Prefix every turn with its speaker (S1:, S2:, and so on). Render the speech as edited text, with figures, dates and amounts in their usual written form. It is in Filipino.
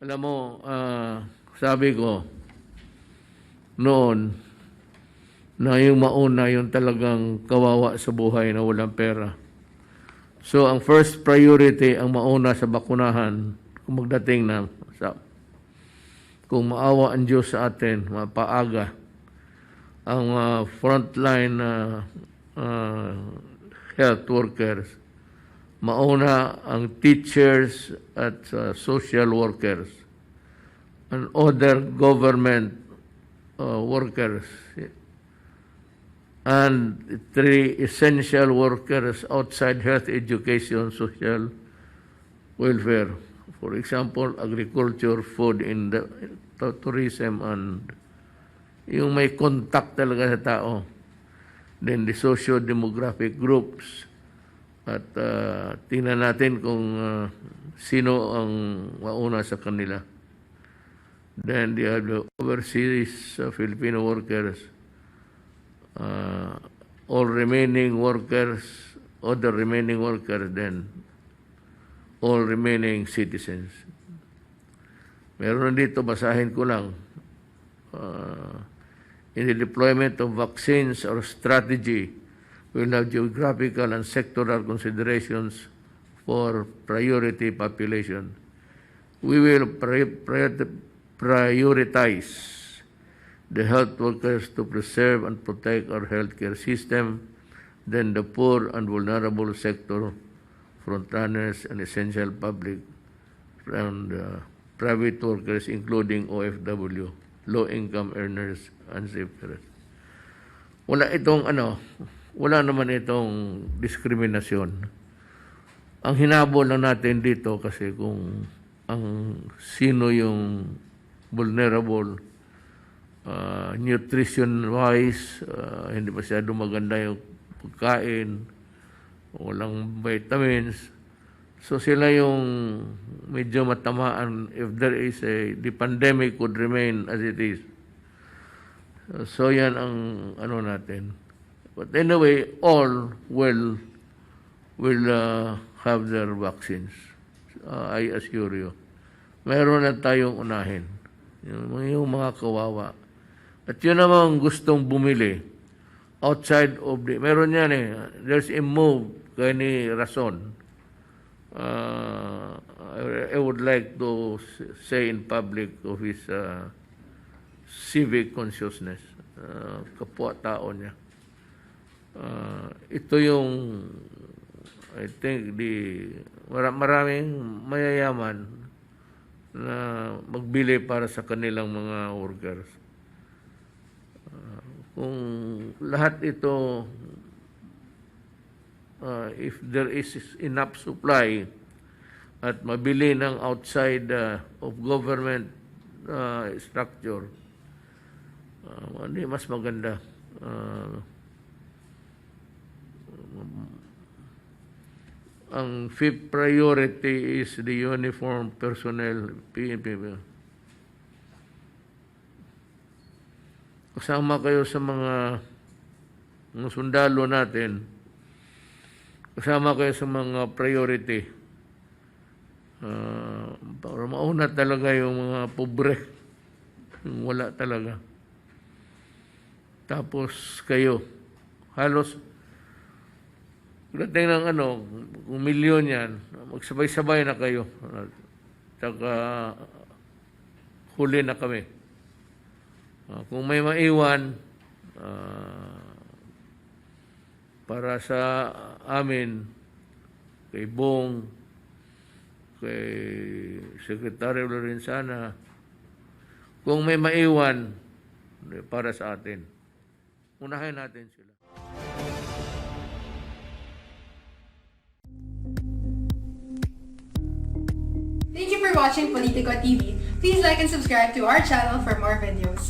S1: Alam mo, sabi ko noon na yung mauna yung talagang kawawa sa buhay na walang pera. So, ang first priority ang mauna sa bakunahan kung magdating na kung maawa ang Diyos sa atin, mapaaga ang frontline health workers, mauna ang teachers at social workers and other government workers and three essential workers outside health, education, social welfare. For example, agriculture, food, tourism, and yung may contact talaga sa tao. Then the socio-demographic groups. At tingnan natin kung sino ang mauna sa kanila. Then the overseas Filipino workers, all remaining workers, other remaining workers, then all remaining citizens. Meron dito, basahin ko lang. In the deployment of vaccines or strategy, we will have geographical and sectoral considerations for priority population. We will prioritize the health workers to preserve and protect our healthcare system, then the poor and vulnerable sector, frontrunners and essential public and private workers including OFW, low-income earners and seafarers. Wala naman itong diskriminasyon. Ang hinabol lang natin dito kasi kung ang sino yung vulnerable, nutrition-wise, hindi masyado maganda yung pagkain, walang vitamins. So sila yung medyo matamaan if there is the pandemic would remain as it is. So yan ang natin. But anyway, all will have their vaccines. I assure you. Mayroon na tayong unahin. Yung mga kawawa. At yun namang gustong bumili outside of meron yan there's a move kay ni Rason. I would like to say in public of his civic consciousness. Kapwa-tao niya. Ito yung I think maraming mayayaman na magbili para sa kanilang mga workers. Kung lahat ito if there is enough supply at mabili ng outside of government structure, mas maganda. Ang fifth priority is the uniform personnel, PNP. Kasama kayo sa mga sundalo natin, kasama kayo sa mga priority. Para mauna talaga yung mga pobre, yung wala talaga. Tapos kayo, halos dating ng kung milyon yan, magsabay-sabay na kayo. Saka huli na kami. Kung may maiwan, para sa amin, kay Bong, kay Secretary Lorenzana, kung may maiwan, para sa atin. Unahin natin sila.
S2: Thank you for watching Politico TV. Please like and subscribe to our channel for more videos.